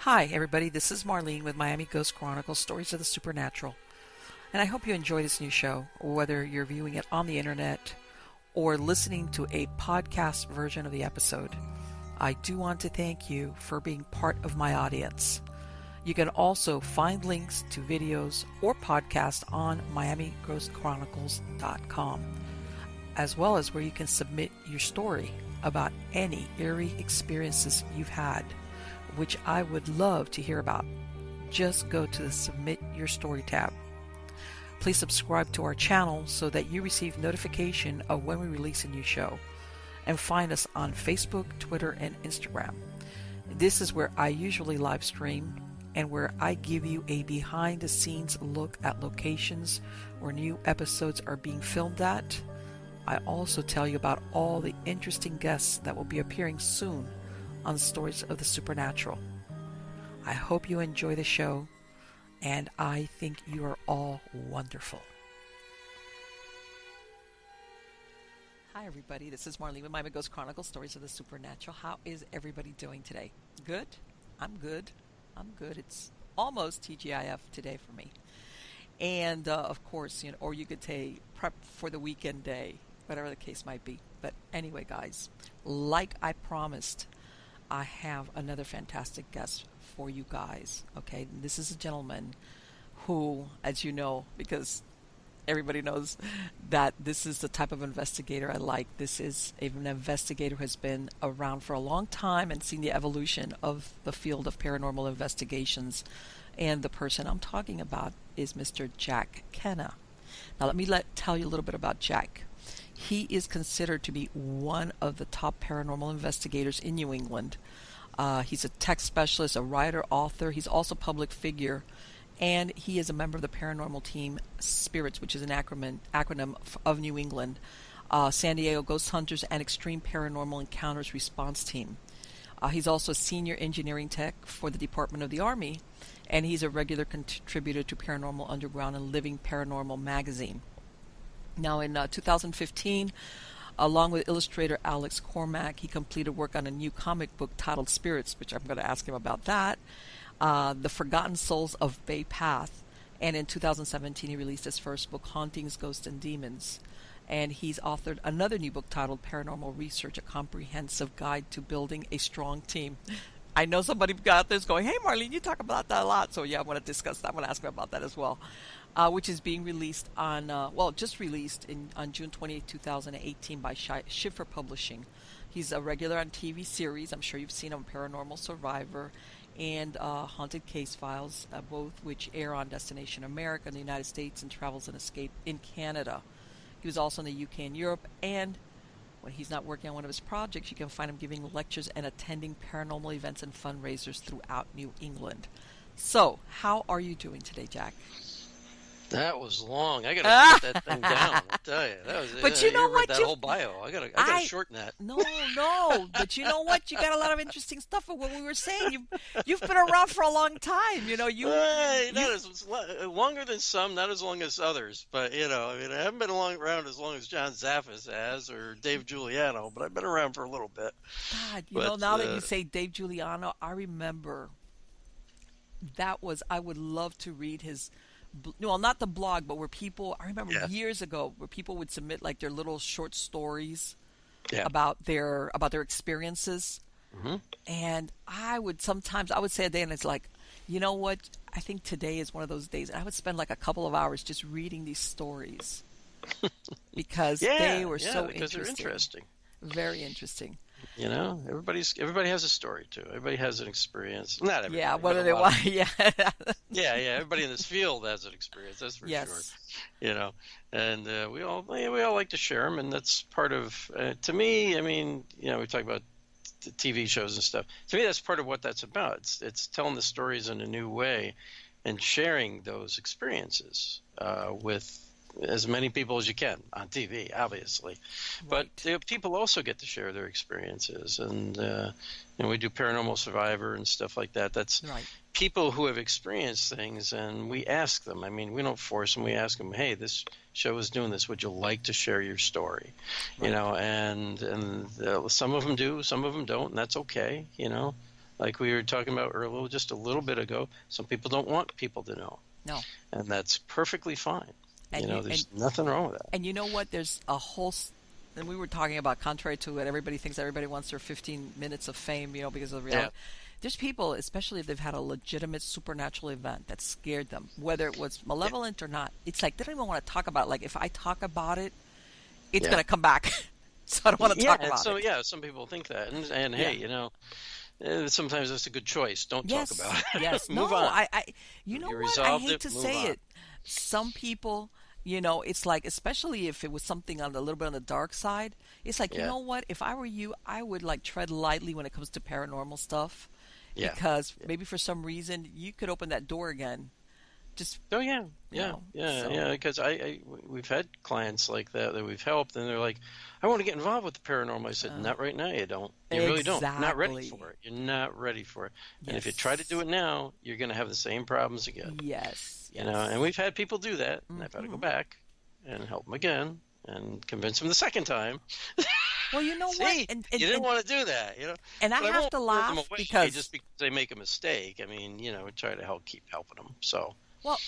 Hi, everybody. This is Marlene with Miami Ghost Chronicles Stories of the Supernatural. And I hope you enjoy this new show, whether you're viewing it on the internet or listening to a podcast version of the episode. I do want to thank you for being part of my audience. You can also find links to videos or podcasts on MiamiGhostChronicles.com, as well as where you can submit your story about any eerie experiences you've had, which I would love to hear about. Just go to the Submit Your Story tab. Please subscribe to our channel so that you receive notification of when we release a new show. And find us on Facebook, Twitter, and Instagram. This is where I usually live stream and where I give you a behind-the-scenes look at locations where new episodes are being filmed at. I also tell you about all the interesting guests that will be appearing soon on Stories of the Supernatural. I hope you enjoy the show, and I think you are all wonderful. Hi everybody, this is Marlene with Miami Ghost Chronicles Stories of the Supernatural. How is everybody doing today? Good? I'm good. It's almost TGIF today for me. And of course, or you could say prep for the weekend day, whatever the case might be. But anyway, guys, like I promised, I have another fantastic guest for you guys. Okay, this is a gentleman who, as you know, because everybody knows that this is the type of investigator I like. This is an investigator who has been around for a long time and seen the evolution of the field of paranormal investigations. And the person I'm talking about is Mr. Jack Kenna. Now let me tell you a little bit about Jack. He is considered to be one of the top paranormal investigators in New England. He's a tech specialist, a writer, author. He's also a public figure. And he is a member of the paranormal team SPIRITS, which is an acronym of New England, San Diego Ghost Hunters and Extreme Paranormal Encounters Response Team. He's also a senior engineering tech for the Department of the Army, and he's a regular contributor to Paranormal Underground and Living Paranormal magazine. Now in 2015, along with illustrator Alex Cormack, he completed work on a new comic book titled Spirits, which I'm going to ask him about that. The Forgotten Souls of Bay Path, and in 2017 he released his first book, Hauntings, Ghosts, and Demons, and he's authored another new book titled Paranormal Research, a comprehensive guide to building a strong team. I know somebody out there's going, hey Marlene, you talk about that a lot, so yeah, I want to discuss that. I want to ask him about that as well, which is being released on, just released on June 28, 2018 by Schiffer Publishing. He's a regular on TV series, I'm sure you've seen him, Paranormal Survivor, and Haunted Case Files, both which air on Destination America in the United States and Travels and Escape in Canada. He was also in the UK and Europe, and when he's not working on one of his projects, you can find him giving lectures and attending paranormal events and fundraisers throughout New England. So, how are you doing today, Jack? That was long. I gotta put that thing down. I tell you, that was. But you know what? That whole bio. I gotta shorten that. No. But you know what? You got a lot of interesting stuff. But what we were saying, you've been around for a long time. Longer than some, not as long as others. But I haven't been around as long as John Zaffis has or Dave Julianna, but I've been around for a little bit. God, now that you say Dave Julianna, I remember I would love to read his. No, not the blog, but where people, I remember years ago, where people would submit like their little short stories about their experiences. Mm-hmm. And I would say a day, and it's like, you know what? I think today is one of those days. And I would spend like a couple of hours just reading these stories because they were so interesting. They're interesting. Very interesting. Everybody has a story too. Everybody has an experience. Not everybody. Yeah, whether they want. Yeah. Yeah. Everybody in this field has an experience. That's for sure. And we all like to share them, and that's part of. To me, we talk about the TV shows and stuff. To me, that's part of what that's about. It's telling the stories in a new way, and sharing those experiences with as many people as you can on TV, obviously. Right. But people also get to share their experiences, and we do Paranormal Survivor and stuff like that. That's right. People who have experienced things, and we ask them. We don't force them. We ask them, hey, this show is doing this. Would you like to share your story? Right. And some of them do, some of them don't, and that's okay. like we were talking about earlier, just a little bit ago, some people don't want people to know. No. And that's perfectly fine. And there's nothing wrong with that. And you know what? There's a whole, and we were talking about, contrary to what everybody thinks, everybody wants their 15 minutes of fame, because of reality. Yeah. There's people, especially if they've had a legitimate supernatural event that scared them, whether it was malevolent or not. It's like they don't even want to talk about it. Like, if I talk about it, it's going to come back. So I don't want to talk about it. So, some people think that. And hey, sometimes it's a good choice. Don't talk about it. Yes. Move on. I hate to say it. Some people, it's like, especially if it was something a little bit on the dark side, it's like, you know what? If I were you, I would like tread lightly when it comes to paranormal stuff. Yeah. Because maybe for some reason you could open that door again. Just because we've had clients like that we've helped, and they're like, I want to get involved with the paranormal. I said, not right now. You don't. You really don't. You're not ready for it. You're not ready for it. And if you try to do it now, you're going to have the same problems again. Yes. And we've had people do that, and I've had to go back and help them again and convince them the second time. Well, you know what? You didn't want to do that, And I have to laugh because just because they make a mistake. I mean, we try to keep helping them. So. Well,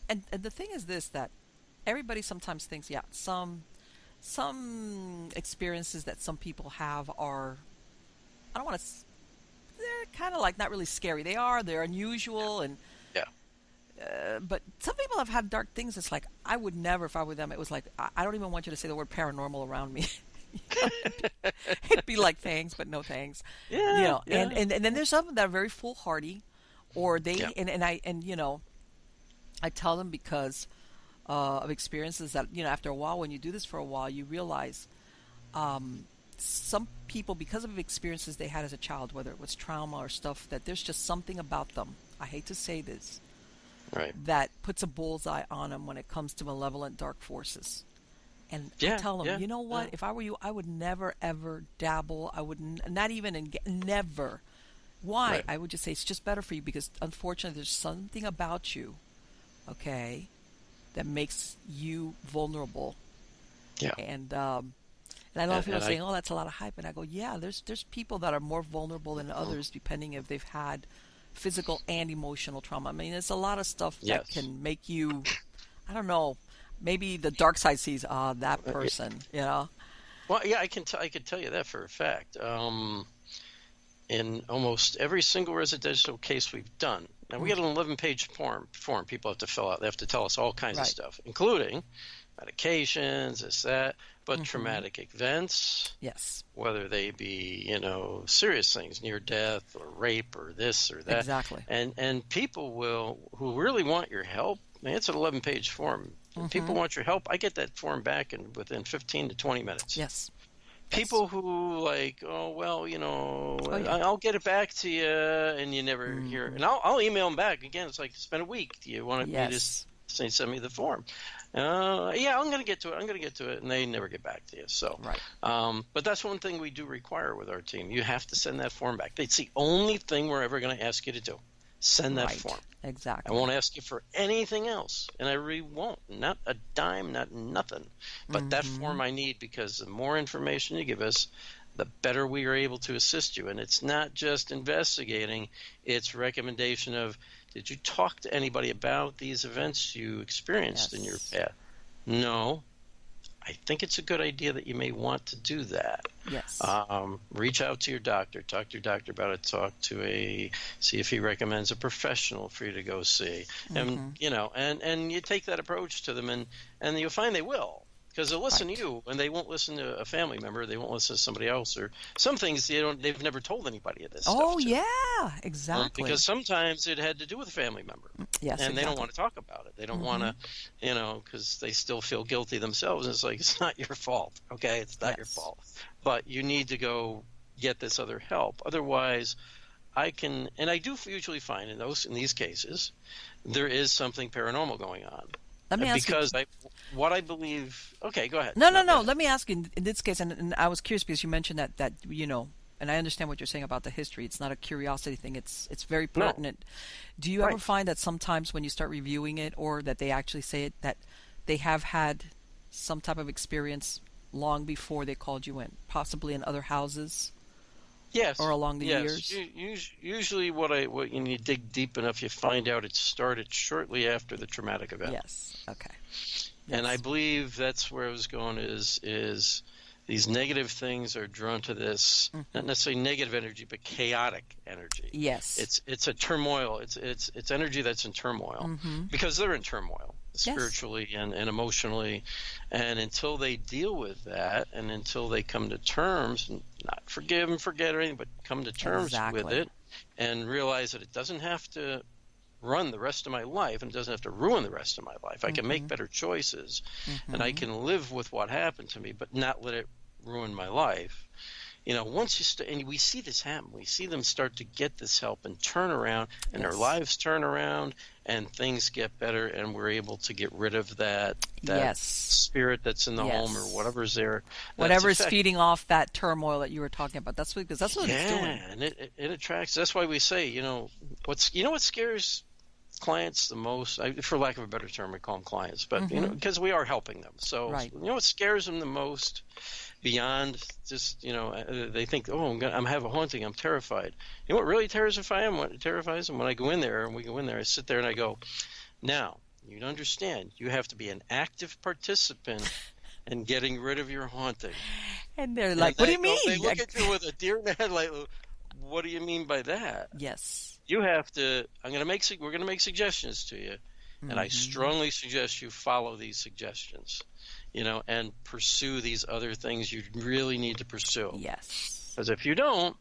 and the thing is this, that everybody sometimes thinks, some experiences that some people have are, I don't want to, they're kind of like not really scary. They're unusual, and but some people have had dark things. It's like, I would never, if I were them, it was like, I don't even want you to say the word paranormal around me. It'd be like, thanks, but no thanks. And then there's some that are very foolhardy, or they I tell them because of experiences that, after a while, when you do this for a while, you realize some people, because of experiences they had as a child, whether it was trauma or stuff, that there's just something about them, I hate to say this, that puts a bullseye on them when it comes to malevolent dark forces. And I tell them, you know what, if I were you, I would never, ever dabble. I would not even, never. Why? Right. I would just say it's just better for you, because unfortunately there's something about you, that makes you vulnerable. Yeah. And I know people saying, "Oh, that's a lot of hype," and I go, "Yeah, there's people that are more vulnerable than others, depending if they've had physical and emotional trauma. I mean, there's a lot of stuff that can make you, I don't know, maybe the dark side sees that person, Well, I can tell you that for a fact. In almost every single residential case we've done. Now, we got an 11-page form people have to fill out. They have to tell us all kinds of stuff, including medications, this, that, but traumatic events. Yes. Whether they be, serious things, near death or rape or this or that. Exactly. And people who really want your help, it's an 11-page form. If people want your help, I get that form back within 15 to 20 minutes. Yes. People who I'll get it back to you, and you never hear it. And I'll email them back again. It's like, it's been a week. Do you want me to send me the form? I'm going to get to it. And they never get back to you. So, but that's one thing we do require with our team. You have to send that form back. It's the only thing we're ever going to ask you to do. Send that form. Exactly. I won't ask you for anything else, and I really won't. Not a dime, not nothing. But that form I need, because the more information you give us, the better we are able to assist you. And it's not just investigating, it's recommendation of, did you talk to anybody about these events you experienced in your past? No. I think it's a good idea that you may want to do that. Yes. Reach out to your doctor. Talk to your doctor about it. See if he recommends a professional for you to go see. And and you take that approach to them, and you'll find they will. Because they'll listen to you, and they won't listen to a family member. They won't listen to somebody else, or some things they've never told anybody of this stuff. Oh, yeah, exactly. Because sometimes it had to do with a family member. Yes, and they don't want to talk about it. They don't want to, because they still feel guilty themselves. And it's like, it's not your fault, okay? It's not your fault. But you need to go get this other help. Otherwise, I do usually find in these cases, there is something paranormal going on. Let me ask you. What I believe. Okay, go ahead. No. Let me ask you in this case, and I was curious because you mentioned that and I understand what you're saying about the history. It's not a curiosity thing. It's very pertinent. No. Do you ever find that sometimes when you start reviewing it, or that they actually say it, that they have had some type of experience long before they called you in, possibly in other houses, Yes. or along the Yes. years? Usually, what when you dig deep enough, you find out it started shortly after the traumatic event. Yes. Okay. And I Yes. believe that's where I was going is these negative things are drawn to this, not necessarily negative energy, but chaotic energy. Yes. It's a turmoil. It's energy that's in turmoil because they're in turmoil Yes. spiritually and emotionally. And until they deal with that and until they come to terms, and not forgive and forget or anything, but come to terms with Exactly. it and realize that it doesn't have to run the rest of my life and it doesn't have to ruin the rest of my life. I can make better choices and I can live with what happened to me, but not let it ruin my life. Once you and we see this happen, we see them start to get this help and turn around, and their lives turn around, and things get better, and we're able to get rid of that spirit that's in the home or whatever's there. Whatever is feeding off that turmoil that you were talking about. That's what it's doing. And it attracts. That's why we say, what scares clients the most, for lack of a better term, we call them clients, but because we are helping them. So what scares them the most, beyond just they think, I'm have a haunting, I'm terrified. What really terrifies them when I go in there, and we go in there, I sit there and I go, now you understand, you have to be an active participant in getting rid of your haunting. And they're like, what do you mean? They look at you with a deer in the headlight. What do you mean by that? Yes. You have to. We're going to make suggestions to you, and I strongly suggest you follow these suggestions, and pursue these other things you really need to pursue. Yes. Because if you don't,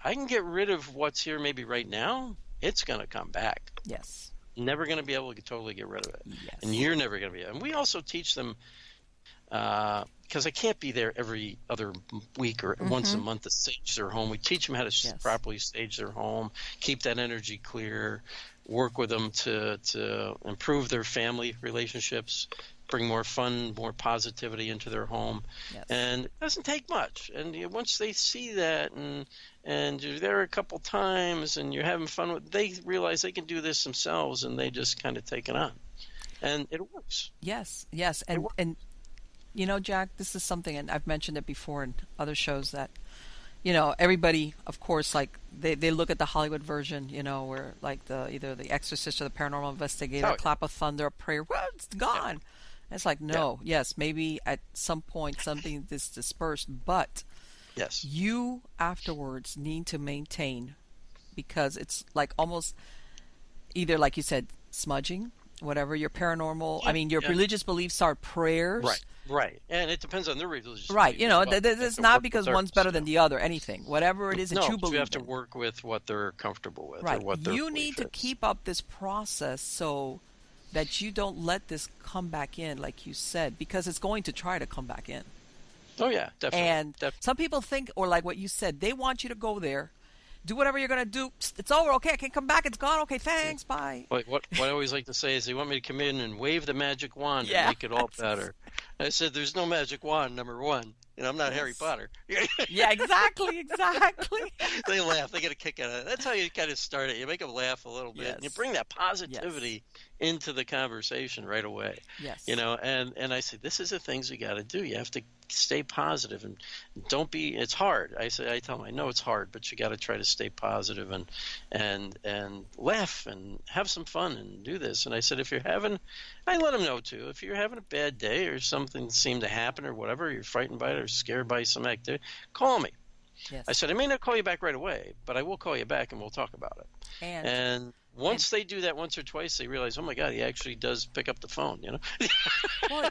I can get rid of what's here maybe right now. It's going to come back. Yes. Never going to be able to totally get rid of it. Yes. And you're never going to be. And we also teach them, because I can't be there every other week or once a month to stage their home. We teach them how to properly stage their home, keep that energy clear, work with them to improve their family relationships, bring more fun, more positivity into their home. Yes. And it doesn't take much. And once they see that and you're there a couple times and you're having fun with, they realize they can do this themselves, and they just kind of take it on. And it works. Yes. And Jack, this is something, and I've mentioned it before in other shows, that, everybody, of course, like they look at the Hollywood version, where like either the Exorcist or the Paranormal Investigator, clap of thunder, a prayer, well, it's gone. And it's like, no, yes, maybe at some point something is dispersed, but you afterwards need to maintain, because it's like almost either, like you said, smudging, whatever your paranormal, your religious beliefs are prayers. Right. And it depends on their religious beliefs. Right. It's not because one's better than the other, anything. Whatever it is that you believe in. You have to work with what they're comfortable with. Right. Or what their you need to keep up this process so that you don't let this come back in, like you said, because it's going to try to come back in. Oh, yeah, definitely. And some people think, or like what you said, they want you to go there, do whatever you're going to do. It's over. Okay, I can't come back. It's gone. Okay, thanks. Bye. What I always like to say is they want me to come in and wave the magic wand and make it all better. I said, there's no magic wand, number one. I'm not Harry Potter. Yeah, exactly. They laugh. They get a kick out of it. That's how you kind of start it. You make them laugh a little bit. And you bring that positivity into the conversation right away. Yes. And I say, this is the things you got to do. You have to stay positive and don't be. It's hard. I tell them, I know it's hard, but you got to try to stay positive and laugh and have some fun and do this. And I said, I let them know too. If you're having a bad day or something seemed to happen or whatever, you're frightened by it or scared by some activity, call me. Yes. I said, I may not call you back right away, but I will call you back and we'll talk about it. And once they do that once or twice, they realize, oh my God, he actually does pick up the phone, Well,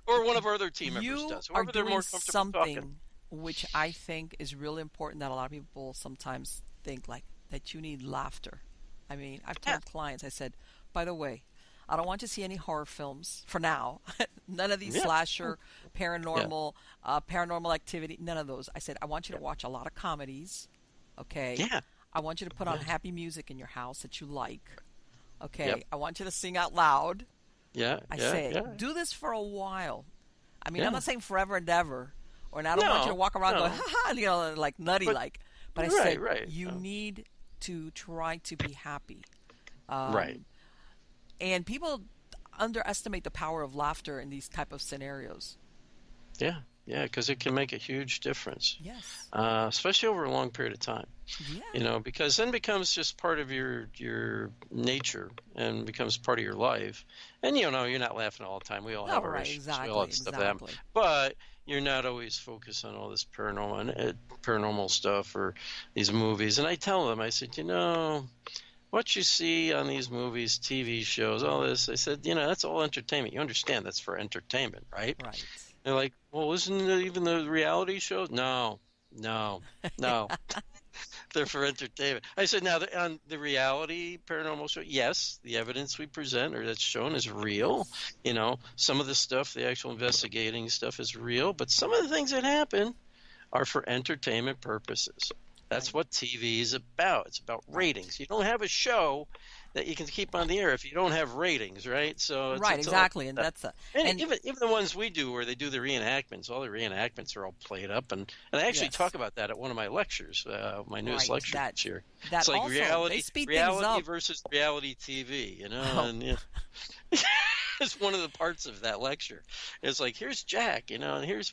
or one of our other team members does. You are doing more something talking. Which I think is really important, that a lot of people sometimes think like that you need laughter. I've told clients, I said, by the way, I don't want to see any horror films for now. None of these slasher, paranormal, paranormal activity, none of those. I said, I want you to watch a lot of comedies, okay? Yeah. I want you to put on happy music in your house that you like, okay? Yep. I want you to sing out loud. I say, do this for a while. I'm not saying forever and ever, or I don't want you to walk around going, ha-ha, like nutty like. But I said, you need to try to be happy. Right. And people underestimate the power of laughter in these type of scenarios. Yeah. Yeah, because it can make a huge difference. Yes. Especially over a long period of time. Yeah. Because then becomes just part of your nature and becomes part of your life. And you're not laughing all the time. We all have our Right. issues. We all have stuff that happen. Exactly. But you're not always focused on all this paranormal stuff or these movies. And I tell them, I said, what you see on these movies, TV shows, all this, I said, that's all entertainment. You understand that's for entertainment, right? Right. They're like, well, isn't it even the reality shows? No. They're for entertainment. I said, now, on the reality paranormal show, yes, the evidence we present or that's shown is real. Some of the stuff, the actual investigating stuff is real, but some of the things that happen are for entertainment purposes. That's what TV is about. It's about ratings. You don't have a show that you can keep on the air if you don't have ratings, right? So exactly, and that's and even the ones we do where they do the reenactments, all the reenactments are all played up, and I actually talk about that at one of my lectures, my newest lecture this year. It's like also, reality versus reality TV, and it's one of the parts of that lecture. It's like, here's Jack, and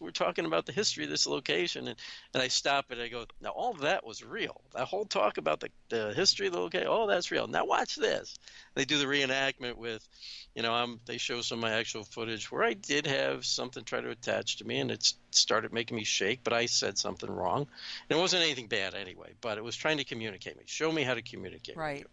we're talking about the history of this location, and I stop and I go, now all of that was real. That whole talk about the history of the location, all that's real. Now watch this. They do the reenactment with, they show some of my actual footage where I did have something try to attach to me, and it started making me shake, but I said something wrong. And it wasn't anything bad anyway, but it was trying to communicate me, show me how to communicate. Right.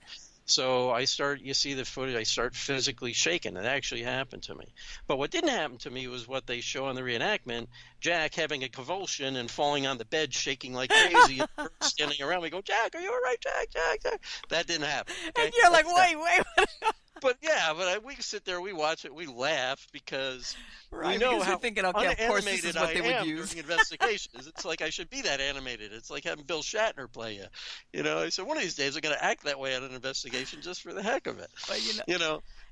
So you see the footage, I start physically shaking. It actually happened to me. But what didn't happen to me was what they show on the reenactment, Jack having a convulsion and falling on the bed, shaking like crazy, and standing around me go, Jack, are you all right, Jack? That didn't happen. Okay? And you're like, wait. But we sit there, we watch it, we laugh because we know how thinking, okay, of course this is what they would use during investigations. It's like I should be that animated. It's like having Bill Shatner play you. I said one of these days I'm going to act that way on an investigation just for the heck of it. But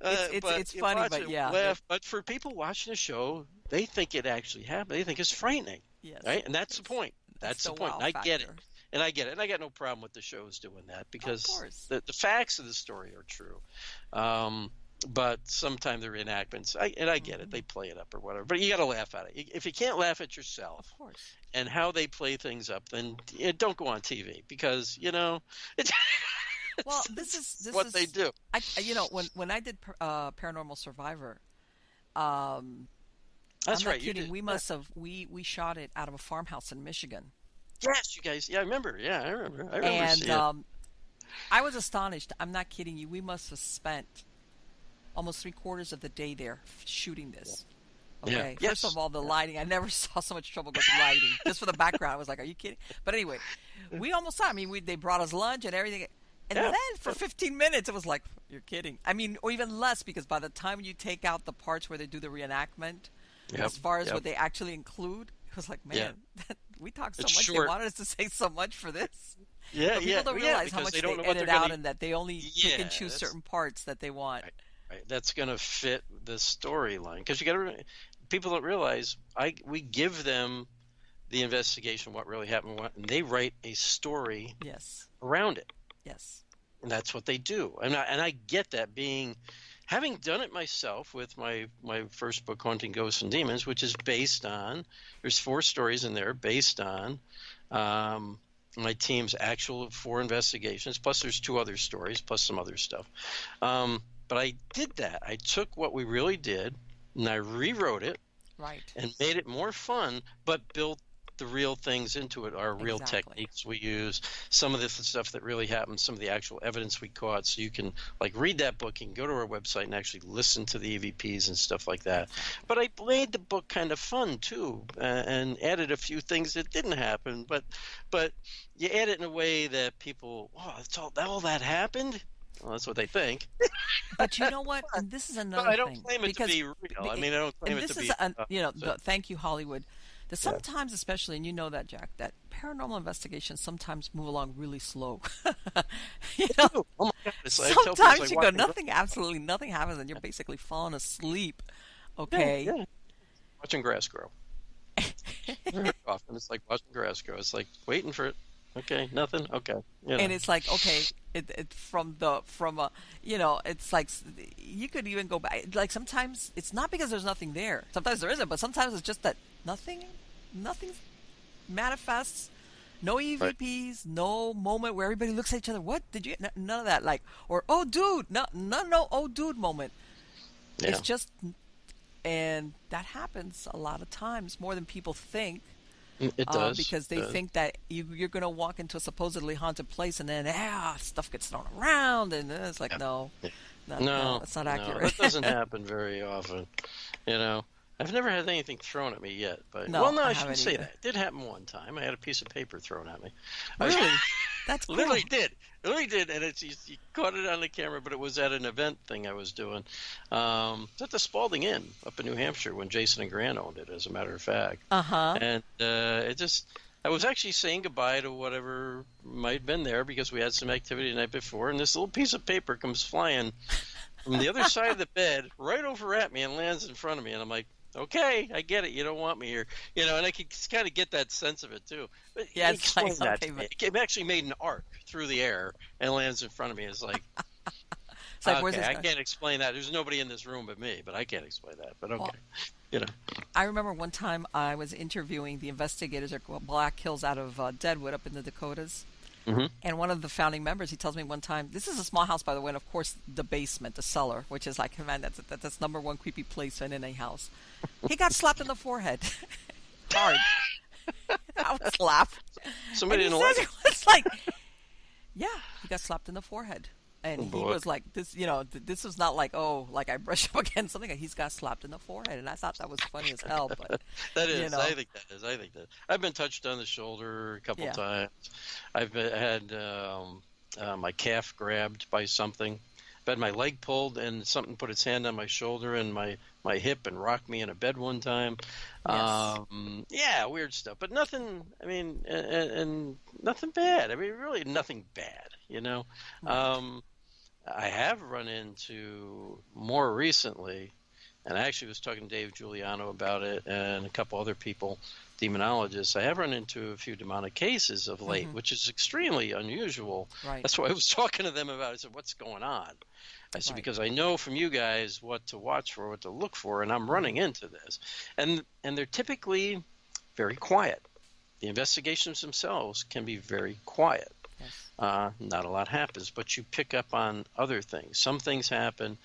it's funny, but laugh. But for people watching the show, they think it actually happened. They think it's frightening. Yes. Right, and that's the point. That's the point. Wow I get factor. it. And I get it. And I got no problem with the shows doing that because the facts of the story are true. But sometimes the reenactments, I get it. They play it up or whatever. But you got to laugh at it. If you can't laugh at yourself of course. And how they play things up, then don't go on TV because, it's well, this is what they do. When I did Paranormal Survivor, that's I'm right. Not kidding. We must have we shot it out of a farmhouse in Michigan. Yes, you guys. Yeah, I remember. Yeah, I remember. And I was astonished. I'm not kidding you. We must have spent almost 3/4 of the day there shooting this. Okay. Yeah. First of all, the lighting. I never saw so much trouble with the lighting. Just for the background, I was like, "Are you kidding?" But anyway, we almost saw. I mean, they brought us lunch and everything. And then for 15 minutes, it was like, "You're kidding." I mean, or even less because by the time you take out the parts where they do the reenactment, as far as what they actually include, it was like, man, we talked so much. Short. They wanted us to say so much for this. But people don't realize how much they edit out and that they only pick and choose certain parts that they want. Right. That's going to fit the storyline because people don't realize we give them the investigation, what really happened, and they write a story around it. Yes. And that's what they do. And I get that having done it myself with my first book, Haunting Ghosts and Demons, which is based on, there's 4 stories in there based on my team's actual 4 investigations, plus there's 2 other stories, plus some other stuff. But I did that. I took what we really did, and I rewrote it and made it more fun, but built the real things into it, our real techniques we use, some of the stuff that really happened, some of the actual evidence we caught. So you can read that book, you can go to our website and actually listen to the EVPs and stuff like that. But I made the book kind of fun too, and added a few things that didn't happen. But you add it in a way that people, all that happened. Well, that's what they think. But you know what? And this is another thing. I don't claim it to be real. I don't claim it to be. Thank you, Hollywood. That sometimes, especially, and you know that, Jack, that paranormal investigations sometimes move along really slow. Oh my God. Sometimes you go, absolutely nothing happens, and you're basically falling asleep. Okay. Yeah. Watching grass grow. Often it's like watching grass grow. It's like waiting for it. Okay, nothing. Okay, and it's like it's like you could even go back. Like sometimes it's not because there's nothing there. Sometimes there isn't, but sometimes it's just that nothing nothing manifests. No Right. EVPs, no moment where everybody looks at each other. What did you? None of that. Like, or oh, dude, no, oh, dude moment. It's Yeah. just, and that happens a lot of times, more than people think, It does. because they think that you're going to walk into a supposedly haunted place and then stuff gets thrown around, and then it's like, Yeah. no, Yeah. no, No, that's not no, accurate. that doesn't happen very often. You know, I've never had anything thrown at me yet, but well, No, no, I I shouldn't haven't say either. that. It did happen one time. I had a piece of paper thrown at me. I Really, that's cool. literally did. Literally did, and it's you caught it on the camera, but it was at an event thing I was doing. It's at the Spalding Inn up in New Hampshire when Jason and Grant owned it, as a matter of fact. Uh-huh. And it just, I was actually saying goodbye to whatever might have been there because we had some activity the night before, and this little piece of paper comes flying from the other side of the bed right over at me and lands in front of me, and I'm like, okay, I get it. You don't want me here, and I could kind of get that sense of it too. But Yeah, it's explain like, that okay, to me. It actually made an arc through the air and lands in front of me. It's like, it's like, where's okay, this I guy? can't explain that. There's nobody in this room but me, but I can't explain that. But okay, Well, you know. I remember one time I was interviewing the investigators at Black Hills out of Deadwood up in the Dakotas. Hmm. And one of the founding members, he tells me one time, this is a small house, by the way, and of course the basement, the cellar, which is like, man, that's number one creepy place in a house. He got slapped in the forehead, hard. I was laughing. Somebody And he didn't like says it. it was like, yeah, he got slapped in the forehead. And Oh he boy. was like, this was not like, oh, like I brush up against something. He's got slapped in the forehead. And I thought that was funny as hell. But, That you is, know, I think that is. I think that. I've been touched on the shoulder a couple yeah. times. Had my calf grabbed by something. I've had my leg pulled and something put its hand on my shoulder and my hip and rocked me in a bed one time. Yes. Yeah, weird stuff, but nothing. I mean, and nothing bad. I mean, really nothing bad. Right. I have run into more recently, and I actually was talking to Dave Julianna about it and a couple other people, demonologists. I have run into a few demonic cases of late, Hmm. which is extremely unusual. Right. That's why I was talking to them about it. I said, what's going on? I said, Right. because I know from you guys what to watch for, what to look for, and I'm Hmm. running into this. And they're typically very quiet. The investigations themselves can be very quiet. Yes. Not a lot happens, but you pick up on other things. Some things happen.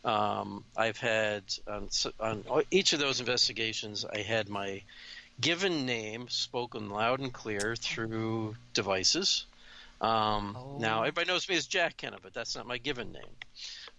I've had on each of those investigations, I had my given name spoken loud and clear through devices. Now, Oh, everybody knows me as Jack Kenna, but that's not my given name.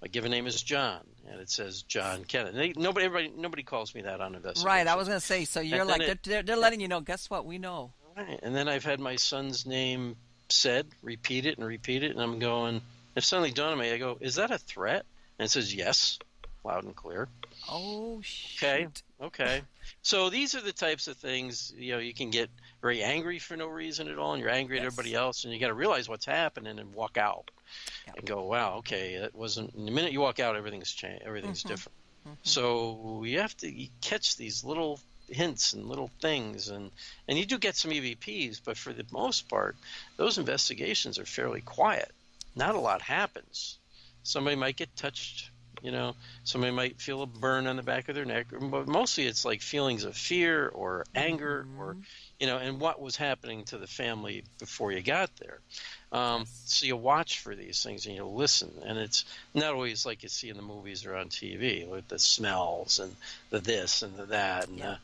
My given name is John, and it says John Kenna. Nobody calls me that on investigations. right. I was going to say, so you're And like, then they're letting you know, guess what? We know. right. And then I've had my son's name said, repeat it, and I'm going, it suddenly dawned on me, I go, is that a threat? And it says yes, loud and clear. Oh, Okay, shoot. okay. So these are the types of things, you can get very angry for no reason at all, and you're angry at everybody Yes. else, and you got to realize what's happening and walk out Yeah. and go, wow, okay, that wasn't, the minute you walk out, everything's changed, everything's Hmm. different. Hmm. So you catch these little hints and little things, and you do get some EVPs, but for the most part, those investigations are fairly quiet. Not a lot happens. Somebody might get touched, somebody might feel a burn on the back of their neck, but mostly it's like feelings of fear or anger or, Hmm. and what was happening to the family before you got there. Yes. So you watch for these things and you listen, and it's not always like you see in the movies or on TV with the smells and the this and the that, and Yeah.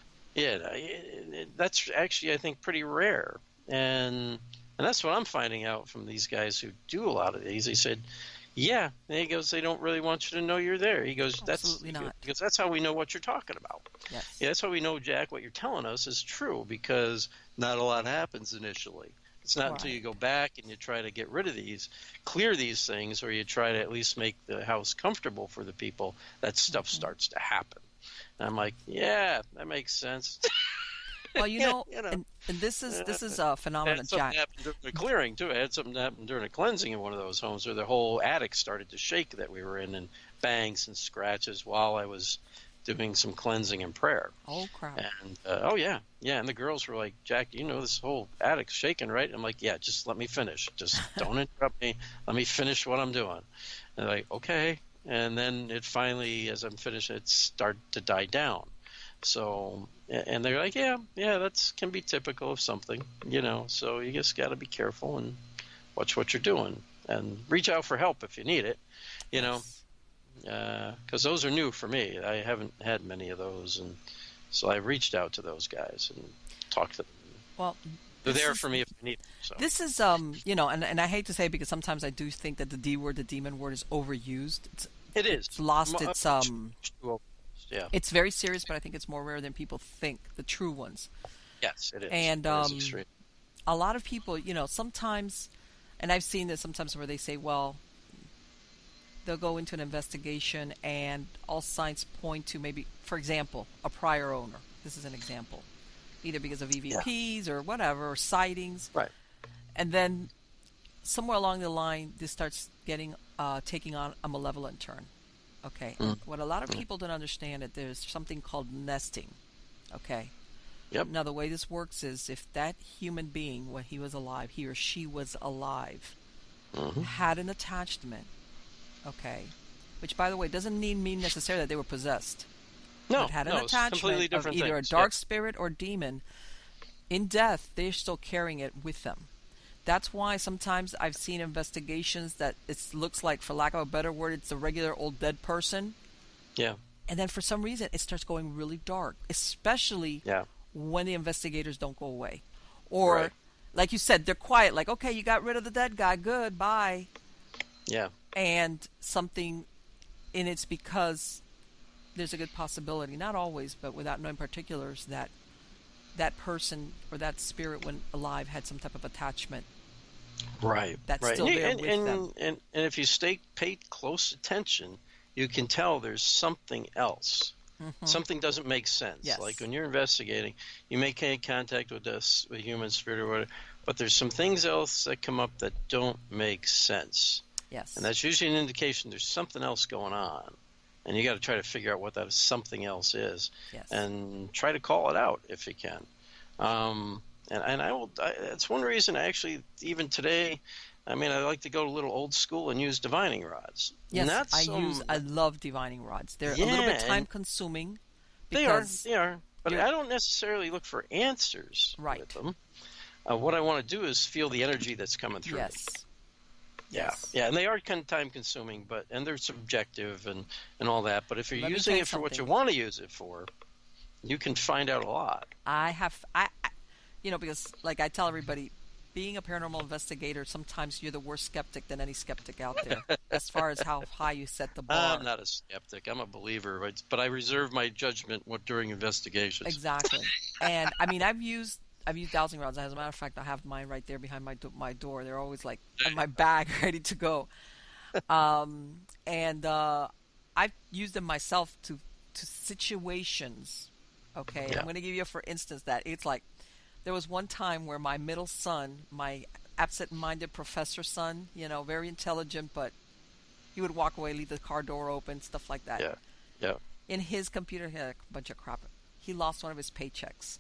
that's actually, I think, pretty rare, and that's what I'm finding out from these guys who do a lot of these. He said, yeah, and he goes, they don't really want you to know you're there. He goes, Absolutely not. because that's how we know what you're talking about. Yes. Yeah, that's how we know, Jack, what you're telling us is true, because not a lot happens initially. It's not until you Right. go back and you try to get rid of these, clear these things, or you try to at least make the house comfortable for the people, that stuff Hmm. starts to happen. And I'm like, yeah, that makes sense. Well, You know. and this is a I phenomenon, had something Jack. happen during the clearing too. I had something happen during a cleansing in one of those homes where the whole attic started to shake that we were in, and bangs and scratches while I was doing some cleansing and prayer. Oh crap. And oh yeah, and the girls were like, Jack, this whole attic's shaking, right? I'm like, yeah, just let me finish. Just don't interrupt me. Let me finish what I'm doing. And they're like, okay. And then it finally, as I'm finishing, it started to die down. So, and they're like, yeah, that's can be typical of something, so you just got to be careful and watch what you're doing and reach out for help if you need it, Yes. because those are new for me. I haven't had many of those, and so I reached out to those guys and talked to them. Well, They're there for me if I need them. So. this is and I hate to say it because sometimes I do think that the D word, the demon word, is overused. It is. It's lost its Yeah. It's very serious, but I think it's more rare than people think, the true ones. Yes, it is. And it is extreme. a lot of people, sometimes, and I've seen this sometimes where they say, well, they'll go into an investigation and all signs point to maybe, for example, a prior owner. This is an example. Either because of EVPs or whatever, or sightings. Right. And then somewhere along the line, this starts taking on a malevolent turn. Okay. And what a lot of people don't understand is there's something called nesting. Okay. Yep. Now, the way this works is if that human being, when he was alive, he or she was alive, had an attachment, okay, which, by the way, doesn't mean necessarily that they were possessed. No, But had an it's completely attachment of different either things. a dark spirit or demon. In death, they're still carrying it with them. That's why sometimes I've seen investigations that it looks like, for lack of a better word, it's a regular old dead person. Yeah. And then for some reason, it starts going really dark, especially when the investigators don't go away. Or, like you said, they're quiet, like, okay, you got rid of the dead guy, good, bye. Yeah. And something, and it's because there's a good possibility, not always, but without knowing particulars, that that person or that spirit, when alive, had some type of attachment. Right. That's right. still there with them. And if you pay close attention, you can tell there's something else. Something doesn't make sense. Yes. Like when you're investigating, you make contact with a human spirit or whatever, but there's some things else that come up that don't make sense. Yes. And that's usually an indication there's something else going on. And you got to try to figure out what that something else is, and try to call it out if you can. And I will. That's one reason I actually, even today, I like to go a little old school and use divining rods. Yes, I love divining rods. They're a little bit time consuming. They are. But I don't necessarily look for answers with them. What I want to do is feel the energy that's coming through. Yes. Yeah, and they are kind of time consuming, and they're subjective and all that. But if you're using it for what you want to use it for, you can find out a lot. Because like I tell everybody, being a paranormal investigator, sometimes you're the worst skeptic than any skeptic out there, as far as how high you set the bar. I'm not a skeptic. I'm a believer, but I reserve my judgment during investigations. Exactly. And I've used dowsing rods. As a matter of fact, I have mine right there behind my door. They're always like in my bag, ready to go. And I've used them myself to situations. Okay, I'm going to give you, for instance, that it's like there was one time where my middle son, my absent-minded professor son, very intelligent, but he would walk away, leave the car door open, stuff like that. Yeah. In his computer, he had a bunch of crap. He lost one of his paychecks.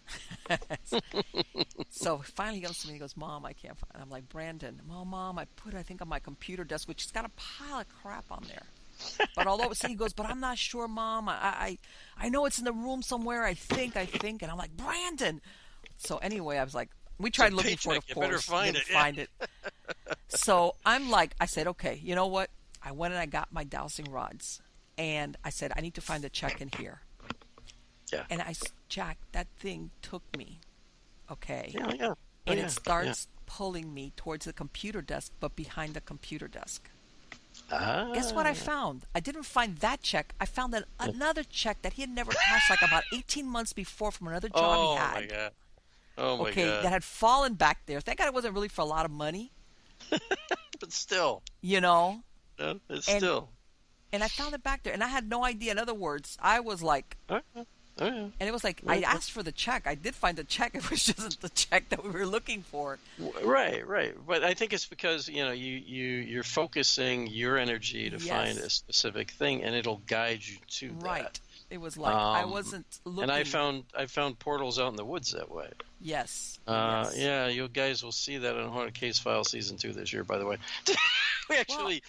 So finally he comes to me and he goes, Mom, I can't find it. I'm like, Brandon, Mom, I put it, I think, on my computer desk, which has got a pile of crap on there. But although he goes, but I'm not sure, Mom. I know it's in the room somewhere, I think. And I'm like, Brandon. So anyway, I was like, we tried looking for it, of course. Better find it. Find it. So I said, okay, you know what? I went and I got my dowsing rods. And I said, I need to find the check in here. Yeah. And Jack, that thing took me, okay? Yeah. And it starts pulling me towards the computer desk, but behind the computer desk. Guess what I found? I didn't find that check. I found another check that he had never cashed, like about 18 months before, from another job he had. Oh, my God. Oh, my God. That had fallen back there. Thank God it wasn't really for a lot of money. But still. No, still. And I found it back there, and I had no idea. In other words, I was like... And it was like, I asked for the check. I did find the check. It was just the check that we were looking for. Right. But I think it's because, you're focusing your energy to find a specific thing, and it'll guide you to that. Right. It was like, I wasn't looking. And I found portals out in the woods that way. Yes. Yeah, you guys will see that on Haunted Case File Season 2 this year, by the way. We actually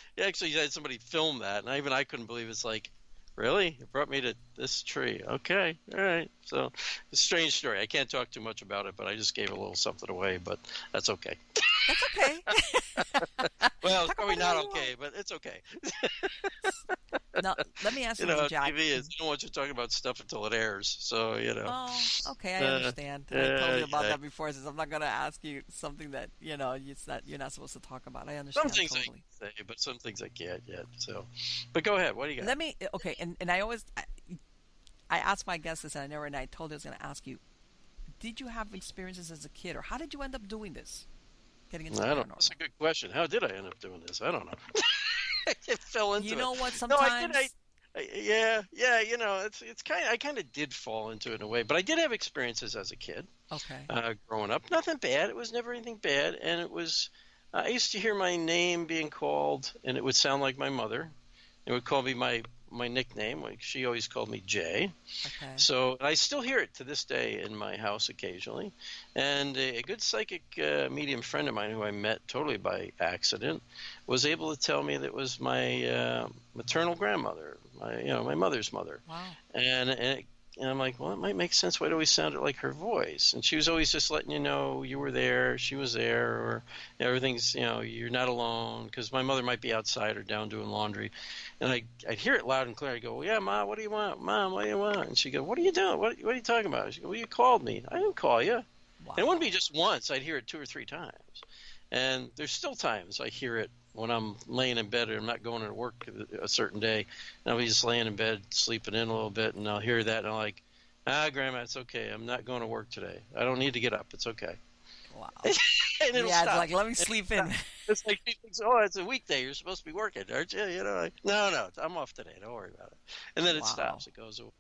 had somebody film that, and even I couldn't believe it's like, Really? You brought me to this tree. Okay. All right. So, it's a strange story. I can't talk too much about it, but I just gave a little something away, but that's okay. That's okay. Well, it's Talk probably about it not all you okay, want. but it's okay. Now, let me ask You you know something, how Jack. TV is. You don't want you talking about stuff until it airs. So, Oh, okay, I Uh, understand. I told you about yeah. that before. Since I'm not going to ask you something that you're not supposed to talk about. I Some understand things I totally. can say, but some things I can't yet. So, but go ahead. What do you got? Let me okay, and I ask my guests this, and I never, and I told you I was going to ask you. Did you have experiences as a kid, or how did you end up doing this? Getting into I the don't know. That's paranormal. a good question. How did I end up doing this? I don't know. It fell You into it. know what? No, I did. Sometimes, Yeah, yeah. It's kind. I kind of did fall into it in a way, but I did have experiences as a kid, okay, growing up. Nothing bad. It was never anything bad, and it was. I used to hear my name being called, and it would sound like my mother. It would call me my nickname. Like she always called me Jay. okay, So I still hear it to this day in my house occasionally. And a good psychic medium friend of mine who I met totally by accident was able to tell me that it was my maternal grandmother, my mother's mother. wow, And I'm like, well, it might make sense. Why do we sound like her voice? And she was always just letting you know you were there, she was there, or everything's, you're not alone. Because my mother might be outside or down doing laundry. And I'd hear it loud and clear. I go, well, yeah, Ma, what do you want? Mom, what do you want? And she'd go, what are you doing? What are you talking about? She go, well, you called me. I didn't call you. And it wouldn't wow, be just once. I'd hear it 2 or 3 times. And there's still times I hear it when I'm laying in bed and I'm not going to work a certain day. And I'll be just laying in bed, sleeping in a little bit, and I'll hear that, and I'm like, Grandma, it's okay. I'm not going to work today. I don't need to get up. It's okay. wow. And it'll Yeah, it's stop. like let me sleep in. It's like she thinks, oh, it's a weekday. You're supposed to be working, aren't you? Like, no, I'm off today. Don't worry about it. And then it Wow. stops. It goes away.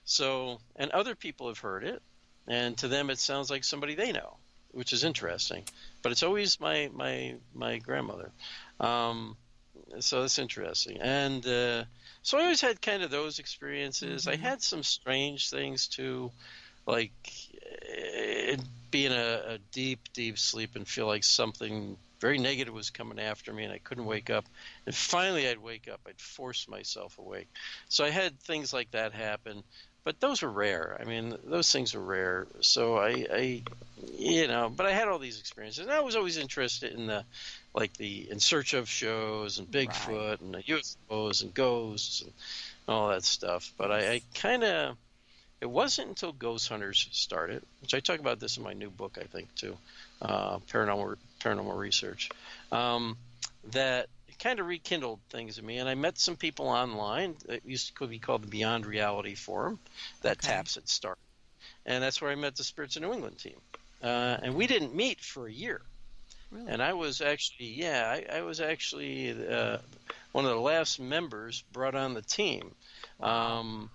So, and other people have heard it, and to them it sounds like somebody they know, which is interesting. But it's always my grandmother. Um, so that's interesting. And so I always had kind of those experiences. I Mm-hmm. had some strange things too, like be in a deep, deep sleep and feel like something very negative was coming after me and I couldn't wake up. And finally I'd wake up. I'd force myself awake. So I had things like that happen. But those were rare. I mean, those things were rare. So but I had all these experiences. And I was always interested in the In Search of shows and Right. Bigfoot and the UFOs and ghosts and all that stuff. But I Yes. kind of, it wasn't until Ghost Hunters started, which I talk about this in my new book, I think, too, Paranormal Research, that it kind of rekindled things in me. And I met some people online. It could be called the Beyond Reality Forum that Okay. taps at Start. And that's where I met the Spirits of New England team. And we didn't meet for a year. Really? And I was actually, I was actually one of the last members brought on the team. Wow.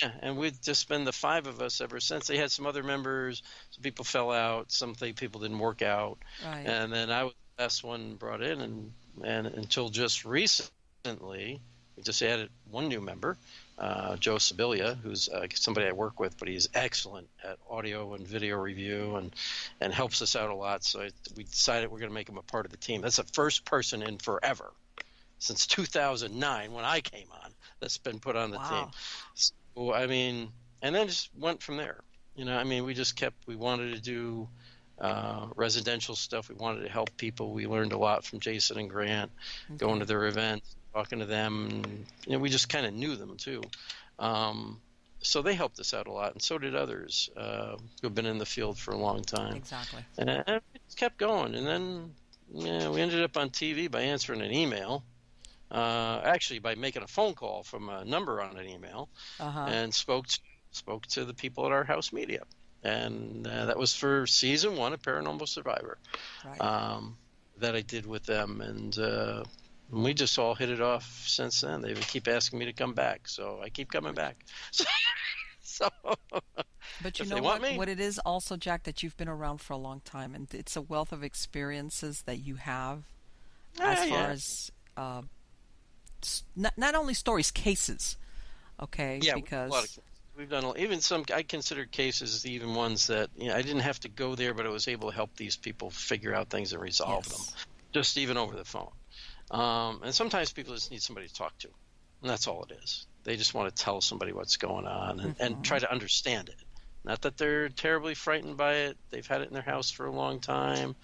Yeah, and we've just been the 5 of us ever since. They had some other members. Some people fell out. Some people didn't work out. Right. And then I was the last one brought in. And until just recently, we just added one new member, Joe Sibilia, who's somebody I work with, but he's excellent at audio and video review and helps us out a lot. So we decided we're going to make him a part of the team. That's the first person in forever, since 2009 when I came on, that's been put on the team. Wow. So, I mean, and then just went from there. We wanted to do residential stuff. We wanted to help people. We learned a lot from Jason and Grant, going Okay. to their events, talking to them. And, we just kind of knew them too. So they helped us out a lot, and so did others who've been in the field for a long time. Exactly. And we just kept going. And then we ended up on TV by answering an email. Actually, by making a phone call from a number on an email, Uh-huh. and spoke to the people at our house media. And that was for season 1 of Paranormal Survivor, Right. that I did with them. And we just all hit it off since then. They keep asking me to come back, so I keep coming back. So But you if know they want what? me, What it is also, Jack, that you've been around for a long time, and it's a wealth of experiences that you have as far yeah, as not only stories, cases. Okay, yeah, we've done a lot of because cases. We've done even some. I consider cases even ones that I didn't have to go there, but I was able to help these people figure out things and resolve them, yes, just even over the phone. And sometimes people just need somebody to talk to, and that's all it is. They just want to tell somebody what's going on and try to understand it. Not that they're terribly frightened by it. They've had it in their house for a long time.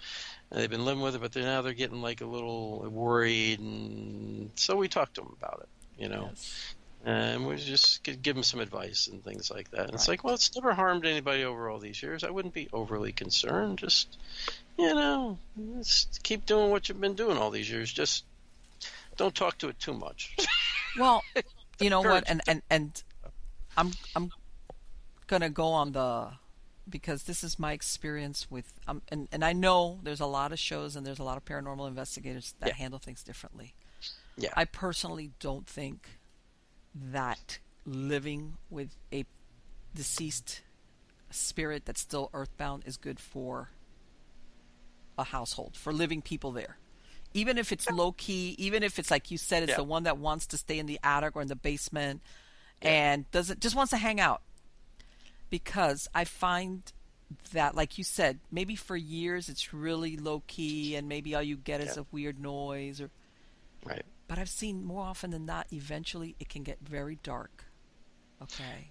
And they've been living with it, but now they're getting like a little worried. And so we talk to them about it, you know. Yes. And we just give them some advice and things like that. And it's like, well, it's never harmed anybody over all these years. I wouldn't be overly concerned. Just, you know, just keep doing what you've been doing all these years. Just don't talk to it too much. Well, you know what? And I'm gonna go on because this is my experience with and I know there's a lot of shows and there's a lot of paranormal investigators that handle things differently. Yeah. I personally don't think that living with a deceased spirit that's still earthbound is good for a household, for living people there. Even if it's low key, even if it's like you said, it's the one that wants to stay in the attic or in the basement and just wants to hang out. Because I find that, like you said, maybe for years it's really low key and maybe all you get is a weird noise or Right. But I've seen more often than not, eventually it can get very dark. Okay.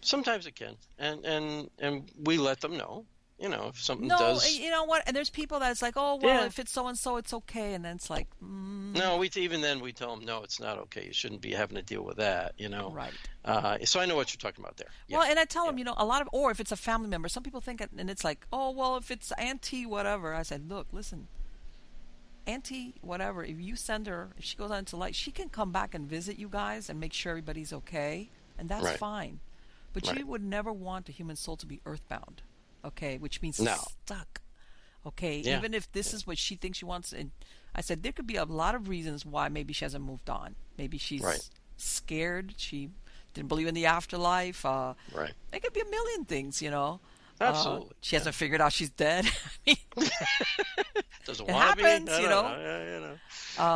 Sometimes it can, and we let them know, you know, if something No, does. you know what? And there's people that's like, oh well, if it's so and so, it's okay, and then it's like, No, even then we tell them, no, it's not okay. You shouldn't be having to deal with that, you know. Right. So I know what you're talking about there. Yeah. Well, and I tell them, you know, a lot of, or if it's a family member, some people think, and it's like, oh well, if it's auntie whatever, I said, look, listen. Auntie, whatever, if you send her, if she goes out into light, she can come back and visit you guys and make sure everybody's okay, and that's fine. But you would never want a human soul to be earthbound, okay, which means stuck, okay, even if this is what she thinks she wants. And I said there could be a lot of reasons why maybe she hasn't moved on. Maybe she's scared, she didn't believe in the afterlife. It could be a million things, you know. Absolutely. She hasn't figured out she's dead. I mean, doesn't it want to be. happens, you know. You know.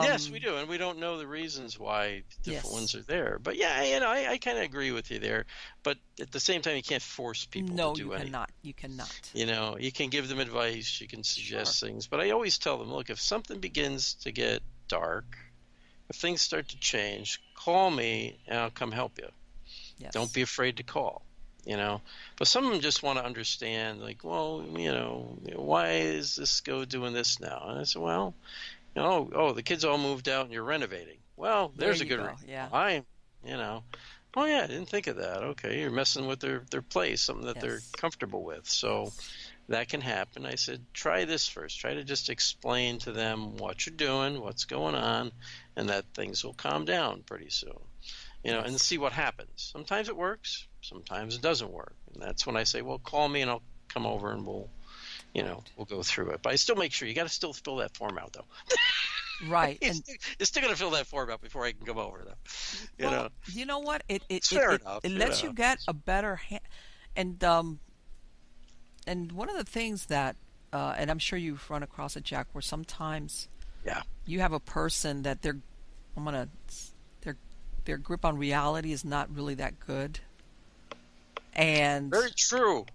Yes, we do, and we don't know the reasons why different ones are there. But yeah, you know, I kind of agree with you there. But at the same time, you can't force people to do anything. No, you cannot. You know, you can give them advice, you can suggest things, but I always tell them, look, if something begins to get dark, if things start to change, call me and I'll come help you. Yes. Don't be afraid to call. You know, but some of them just want to understand, like, well, you know, why is this doing this now? And I said, well, you know, the kids all moved out and you're renovating. Well, there's a good reason. Yeah. You know, oh yeah, I didn't think of that. Okay, you're messing with their place, something that they're comfortable with. So that can happen. I said, try this first. Try to just explain to them what you're doing, what's going on, and that things will calm down pretty soon. You know, and see what happens. Sometimes it works. Sometimes it doesn't work. And that's when I say, well, call me and I'll come over and we'll go through it. But I still make sure you got to still fill that form out, though. Right. You're still going to fill that form out before I can come over, though. You know. You know what? It lets you get a better and one of the things that and I'm sure you've run across it, Jack, where sometimes you have a person that their grip on reality is not really that good. And very true.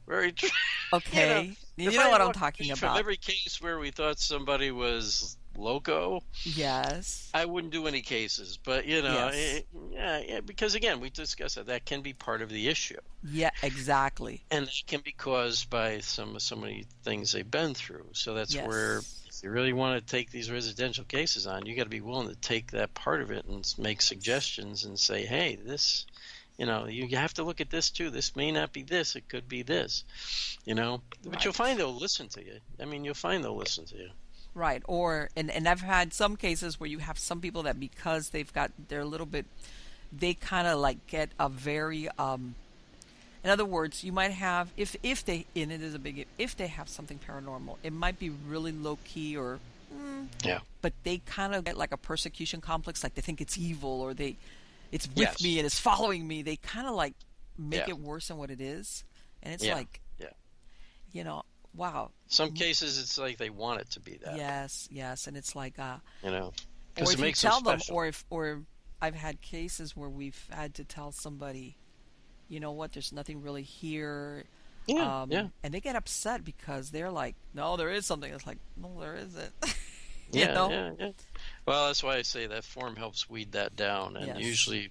Okay. You know what I'm talking about. From every case where we thought somebody was loco, yes, I wouldn't do any cases. But you know, because again, we discussed that can be part of the issue. Yeah, exactly. And it can be caused by so many things they've been through. So that's where, if you really want to take these residential cases on, you got to be willing to take that part of it and make suggestions and say, hey, this. You know, you have to look at this too. This may not be this; it could be this. You know, but you'll find they'll listen to you. I mean, you'll find they'll listen to you. Right. Or and I've had some cases where you have some people that because they're a little bit, they kind of like get a very in other words, you might have if they and it is a big if they have something paranormal, it might be really low key or but they kind of get like a persecution complex, like they think it's evil or it's with me and it's following me. They kind of like make it worse than what it is. And it's like, you know, wow. Some cases it's like they want it to be that. Yes. And it's like, you know, or if you tell them, or I've had cases where we've had to tell somebody, you know what, there's nothing really here. And they get upset because they're like, no, there is something. It's like, no, there isn't. You know? Yeah. Well, that's why I say that form helps weed that down. And usually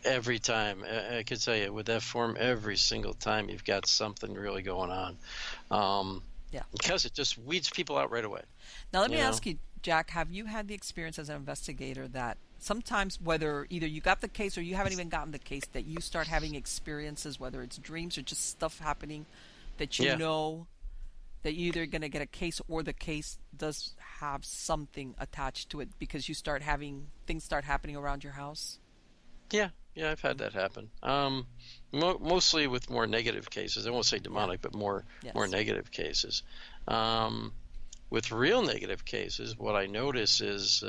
every time. I could tell you with that form, every single time you've got something really going on. Because it just weeds people out right away. Now, let me ask you, Jack, have you had the experience as an investigator that sometimes, whether either you got the case or you haven't even gotten the case, that you start having experiences, whether it's dreams or just stuff happening that you know that you're either going to get a case or the case does have something attached to it because you start having things start happening around your house? Yeah, I've had that happen. Mostly with more negative cases. I won't say demonic, but more negative cases. With real negative cases, what I notice is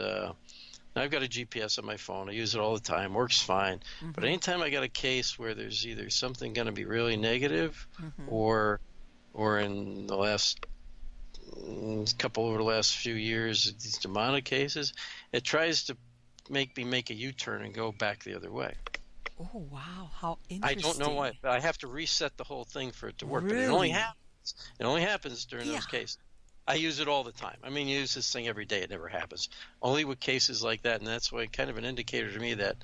I've got a GPS on my phone. I use it all the time. Works fine. But anytime I got a case where there's either something going to be really negative or in the last over the last few years, these demonic cases, it tries to make me make a U-turn and go back the other way. Oh, wow. How interesting. I don't know why, but I have to reset the whole thing for it to work. Really? But it only happens during those cases. I use it all the time. I mean, you use this thing every day. It never happens. Only with cases like that, and that's why kind of an indicator to me that,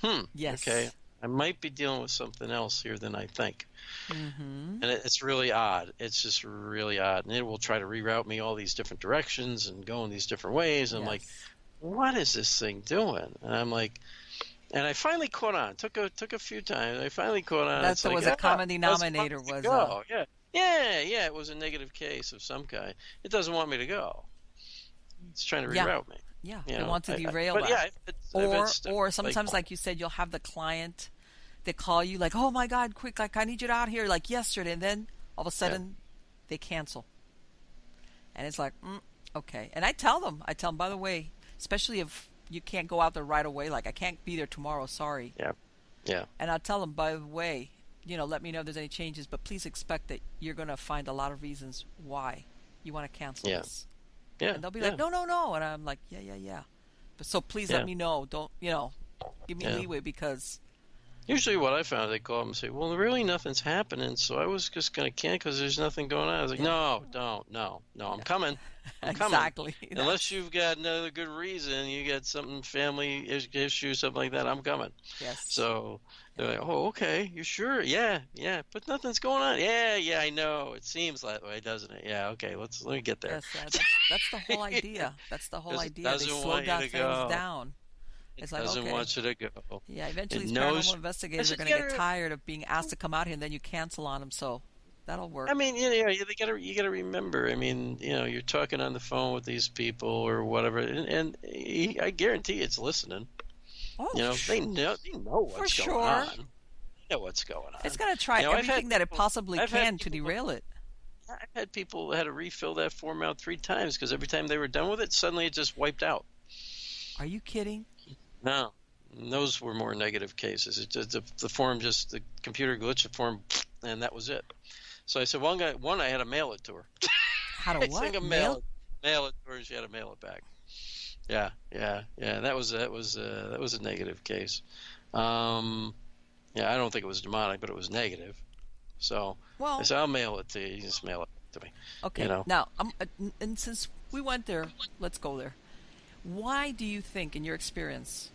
okay, I might be dealing with something else here than I think. And it's really odd. It's just really odd. And it will try to reroute me all these different directions and go in these different ways. And I'm like, what is this thing doing? And I'm like, and I finally caught on. Took a few times. I finally caught on. That was a common denominator. It was a negative case of some kind. It doesn't want me to go. It's trying to reroute me. Yeah, they want to derail that. Or sometimes, like you said, you'll have the client, they call you like, oh my God, quick, like I need you out here like yesterday. And then all of a sudden they cancel. And it's like, okay. And I tell them, by the way, especially if you can't go out there right away, like I can't be there tomorrow, sorry. Yeah. And I'll tell them, by the way, let me know if there's any changes, but please expect that you're going to find a lot of reasons why you want to cancel this. Yeah. And they'll be like, no. And I'm like, yeah. But so please let me know. Don't, give me leeway because. Usually what I found, they call them and say, well, really nothing's happening, so I was just going to cancel because there's nothing going on. I was like, no, I'm coming. Exactly. Unless you've got another good reason, you got something, family issue, something like that, I'm coming. Yes. So they're like, oh, okay, you sure? Yeah, but nothing's going on. Yeah, I know. It seems that way, doesn't it? Yeah, okay, let me get there. Yes, that's the whole idea. That's the whole idea. They slow things down. It's like, doesn't want you to go. Yeah, eventually these paranormal investigators are going to get tired of being asked to come out here, and then you cancel on them. So that'll work. I mean, you got to remember. I mean, you're talking on the phone with these people or whatever, and I guarantee it's listening. Oh, they know what's going on. They know what's going on. It's going to try everything that it possibly can to derail it. I've had people that had to refill that form out 3 times because every time they were done with it, suddenly it just wiped out. Are you kidding? No, those were more negative cases. It just, the form the computer glitched the form, and that was it. So I said, one I had to mail it to her. How to what? Mail it to her, and she had to mail it back. Yeah. That was a negative case. I don't think it was demonic, but it was negative. So I said, I'll mail it to you. You just mail it to me. Okay. Now, and since we went there, let's go there. Why do you think, in your experience,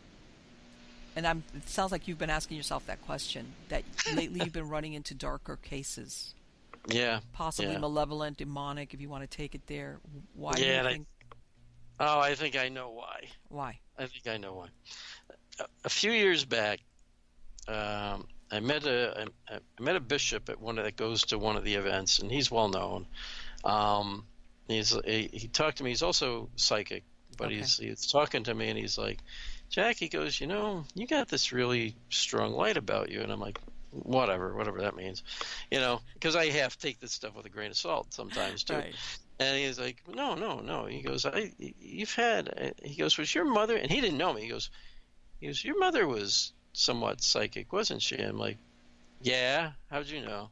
and it sounds like you've been asking yourself that question, that lately you've been running into darker cases? Yeah. Possibly malevolent, demonic, if you want to take it there. Why do you think? I think I know why. Why? I think I know why. A few years back, I met a bishop at that goes to one of the events, and he's well known. He talked to me. He's also psychic. But he's talking to me, and he's like, Jack, he goes, you got this really strong light about you. And I'm like, whatever that means, because I have to take this stuff with a grain of salt sometimes too. Right. And he's like, no. He goes, he goes, was your mother, and he didn't know me. He goes, your mother was somewhat psychic, wasn't she? I'm like, yeah, how'd you know?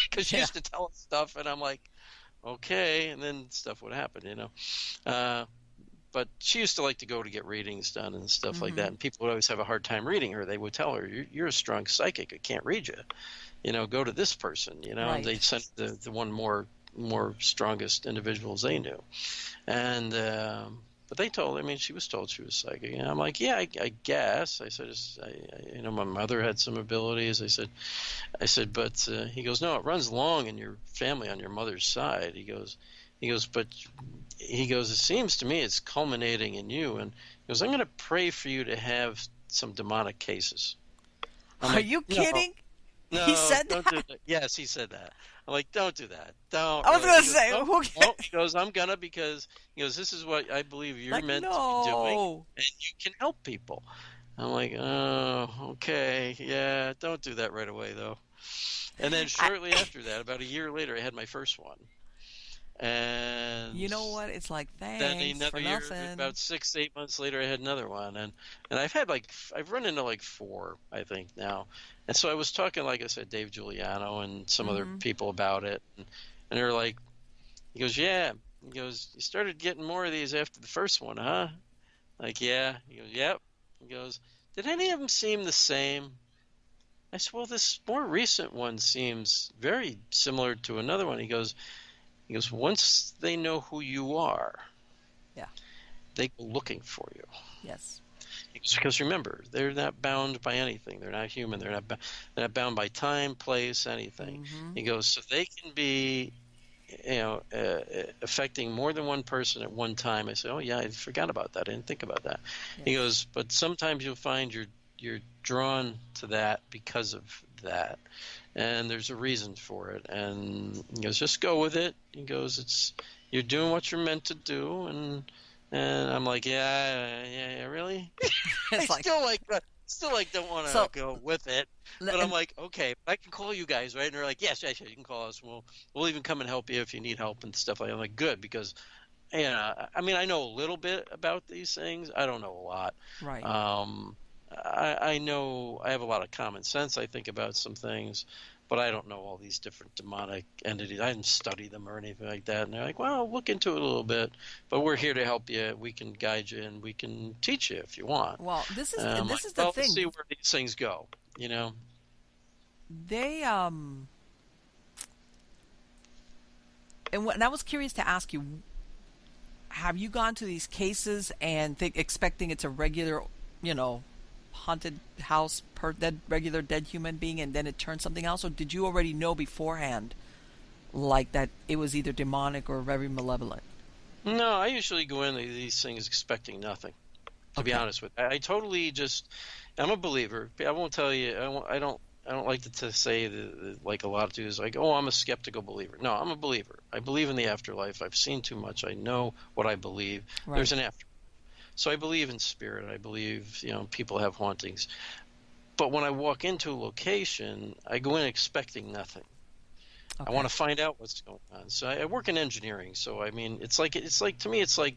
Because she used to tell us stuff, and I'm like, okay. And then stuff would happen, But she used to like to go to get readings done and stuff like that. And people would always have a hard time reading her. They would tell her, you're a strong psychic. I can't read you. Go to this person, Right. And they'd send the one more strongest individuals they knew. And But they told, I mean, she was told she was psychic. And I'm like, yeah, I guess. I said, my mother had some abilities. I said, but he goes, no, it runs long in your family on your mother's side. But it seems to me it's culminating in you. And he goes, I'm going to pray for you to have some demonic cases. Are you kidding? No, he said don't that? do that. Yes, he said that. I'm like, don't do that. Don't. I was really. going to say, he goes, I'm going to, because he goes, this is what I believe you're meant to be doing, and you can help people. I'm like, oh, okay, yeah, don't do that right away, though. And then shortly after that, about a year later, I had my first one. And you know what? It's like, thanks then another for year, nothing. about 6 to 8 months later, I had another one, and I've run into like 4, I think now. And so I was talking, like I said, Dave Julianna and some other people about it, and they're like, he goes, yeah, he goes, you started getting more of these after the first one, huh? Like, yeah. He goes, yep. He goes, did any of them seem the same? I said, well, this more recent one seems very similar to another one. He goes, once they know who you are, they go looking for you. Yes. Because remember, they're not bound by anything. They're not human. They're not bound by time, place, anything. He goes, so they can be, affecting more than one person at one time. I say, oh yeah, I forgot about that. I didn't think about that. Yes. He goes, but sometimes you'll find you're drawn to that because of that. And there's a reason for it. And he goes, just go with it. He goes, you're doing what you're meant to do. And I'm like, yeah, really? I still don't want to go with it. But I'm like, okay, I can call you guys, right? And they're like, yes, you can call us. We'll even come and help you if you need help and stuff like that. I'm like, good, because I mean, I know a little bit about these things. I don't know a lot. Right. I know I have a lot of common sense, I think, about some things, but I don't know all these different demonic entities. I didn't study them or anything like that. And they're like, well, look into it a little bit, but we're here to help you. We can guide you and we can teach you if you want. Well, this is the thing. Let's see where these things go, They, and I was curious to ask you, have you gone to these cases and expecting it's a regular, haunted house regular dead human being, and then it turns something else, or did you already know beforehand, like that it was either demonic or very malevolent? No, I usually go into these things expecting nothing. To be honest with you, I totally I'm a believer. I won't tell you. I don't like to say like a lot of dudes like, oh, I'm a skeptical believer. No, I'm a believer. I believe in the afterlife. I've seen too much. I know what I believe. Right. There's an afterlife. So I believe in spirit. I believe, people have hauntings. But when I walk into a location, I go in expecting nothing. Okay. I want to find out what's going on. So I work in engineering. So, I mean, it's like to me, it's like,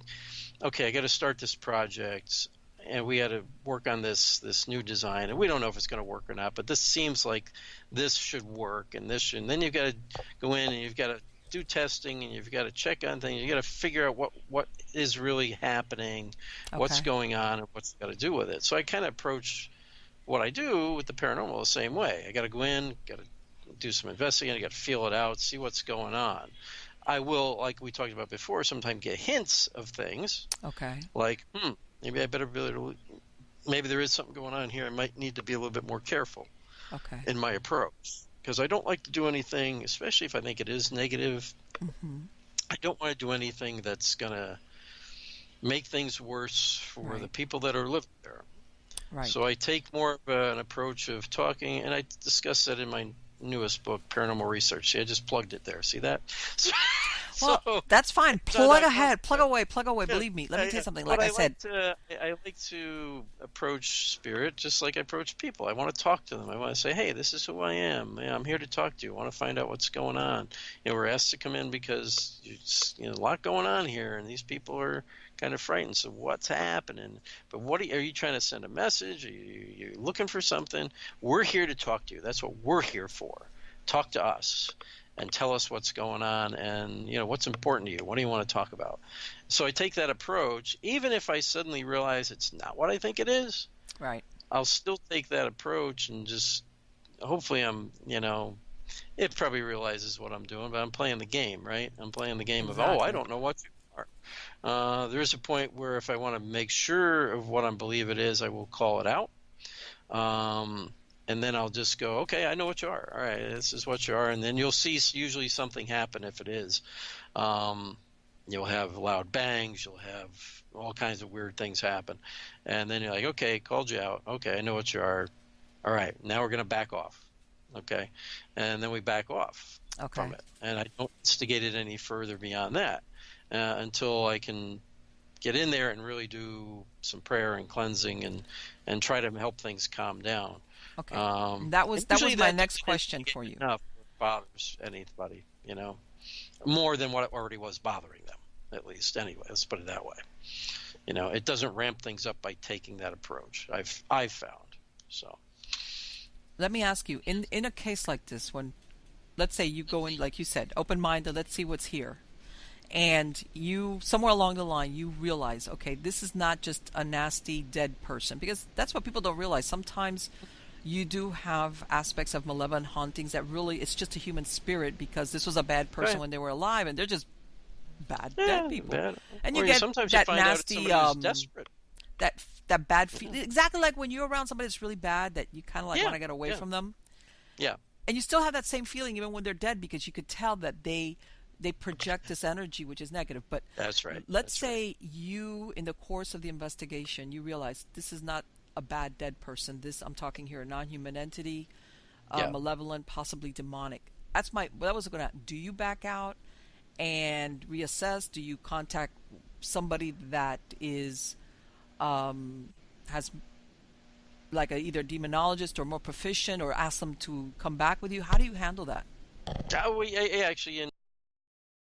okay, I got to start this project, and we got to work on this new design, and we don't know if it's going to work or not, but this seems like this should work, and this should. And then you've got to go in and you've got to do testing, and you've got to check on things. You got to figure out what is really happening, what's going on, and what's got to do with it. So I kind of approach what I do with the paranormal the same way. I got to go in, got to do some investigating, I got to feel it out, see what's going on. I will, like we talked about before, sometimes get hints of things. Okay. Like, maybe I better be able to, maybe there is something going on here. I might need to be a little bit more careful in my approach. Because I don't like to do anything, especially if I think it is negative. I don't want to do anything that's going to make things worse for the people that are living there. Right. So I take more of an approach of talking, and I discuss that in my newest book, Paranormal Research. See, I just plugged it there. See that? Well, that's fine. Plug ahead. Plug away. Believe me. Let me tell you something. Like I said. I like to approach spirit just like I approach people. I want to talk to them. I want to say, hey, this is who I am. I'm here to talk to you. I want to find out what's going on. We're asked to come in because a lot going on here, and these people are kind of frightened. So what's happening? But are you trying to send a message? Are you looking for something? We're here to talk to you. That's what we're here for. Talk to us and tell us what's going on, and what's important to you. What do you want to talk about? So I take that approach, even if I suddenly realize it's not what I think it is. Right. I'll still take that approach and just hopefully it probably realizes what I'm doing, but I'm playing the game, right? I'm playing the game of I don't know what you are. There is a point where if I want to make sure of what I believe it is, I will call it out. And then I'll just go, okay, I know what you are. All right, this is what you are. And then you'll see usually something happen if it is. You'll have loud bangs. You'll have all kinds of weird things happen. And then you're like, okay, called you out. Okay, I know what you are. All right, now we're going to back off. Okay. And then we back off from it. And I don't instigate it any further beyond that until I can get in there and really do some prayer and cleansing and try to help things calm down. Okay. That was my next question for you. Enough bothers anybody, more than what already was bothering them, at least. Anyway, let's put it that way. It doesn't ramp things up by taking that approach. I've found. So. Let me ask you, in a case like this, when, let's say you go in, like you said, open-minded, let's see what's here. And you, somewhere along the line, you realize, okay, this is not just a nasty dead person. Because that's what people don't realize. Sometimes you do have aspects of malevolent hauntings that really, it's just a human spirit because this was a bad person when they were alive and they're just dead people. Bad. And you get sometimes that you find nasty, out desperate. that bad feeling. Exactly like when you're around somebody that's really bad that you kind of like want to get away from them. Yeah. And you still have that same feeling even when they're dead because you could tell that they project this energy which is negative. But that's right. Let's say you, in the course of the investigation, you realize this is not a bad dead person. This, I'm talking here, a non-human entity, malevolent, possibly demonic. That was going to. Do you back out and reassess? Do you contact somebody that is has like either demonologist or more proficient, or ask them to come back with you? How do you handle that? We actually,